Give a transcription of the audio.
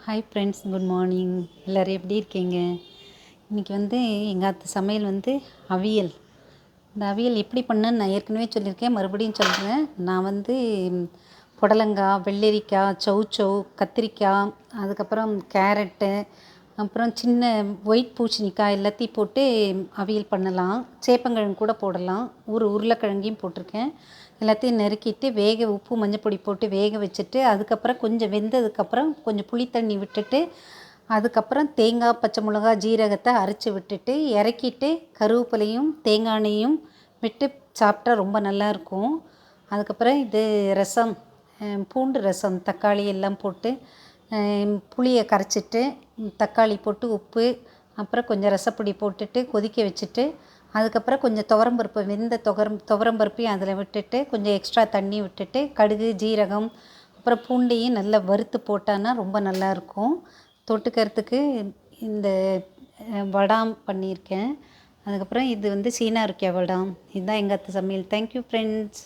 Hi friends, good morning. எல்லோரும் எப்படி இருக்கீங்க? இன்றைக்கி எங்கள் அத்தை சமையல் அவியல். இந்த அவியல் எப்படி பண்ணேன்னு நான் ஏற்கனவே சொல்லியிருக்கேன், மறுபடியும் சொல்கிறேன். நான் புடலங்காய், வெள்ளரிக்காய், சௌசௌ, கத்திரிக்காய், அதுக்கப்புறம் கேரட்டு, அப்புறம் சின்ன ஒயிட் பூசணிக்காய் எல்லாத்தையும் போட்டு அவியல் பண்ணலாம். சேப்பங்கிழங்கு கூட போடலாம். உருளைக்கிழங்கையும் போட்டிருக்கேன். எல்லாத்தையும் நறுக்கிட்டு உப்பு மஞ்சப்பொடி போட்டு வேக வச்சுட்டு, அதுக்கப்புறம் கொஞ்சம் வெந்ததுக்கப்புறம் கொஞ்சம் புளி தண்ணி விட்டுட்டு, அதுக்கப்புறம் தேங்காய், பச்சை மிளகா, ஜீரகத்தை அரைச்சி விட்டுட்டு இறக்கிட்டு கருவேப்பிலையும் தேங்காய் எண்ணெயும் விட்டு சாப்பிட்டா ரொம்ப நல்லாயிருக்கும். அதுக்கப்புறம் இது ரசம், பூண்டு ரசம், தக்காளி எல்லாம் போட்டு புளியை கரைச்சிட்டு தக்காளி போட்டு உப்பு அப்புறம் கொஞ்சம் ரசப்பொடி போட்டுட்டு கொதிக்க வச்சுட்டு, அதுக்கப்புறம் கொஞ்சம் துவரம்பருப்பு வெந்த துவரம்பருப்பையும் அதில் விட்டுட்டு கொஞ்சம் எக்ஸ்ட்ரா தண்ணி விட்டுட்டு கடுகு, ஜீரகம், அப்புறம் பூண்டையும் நல்லா வறுத்து போட்டான்னா ரொம்ப நல்லாயிருக்கும். தொட்டுக்கிறதுக்கு இந்த வடாம் பண்ணியிருக்கேன். அதுக்கப்புறம் இது சீனாரிக்காய் வடாம். இதுதான் எங்கள் அத்தை சமையல். Thank you friends.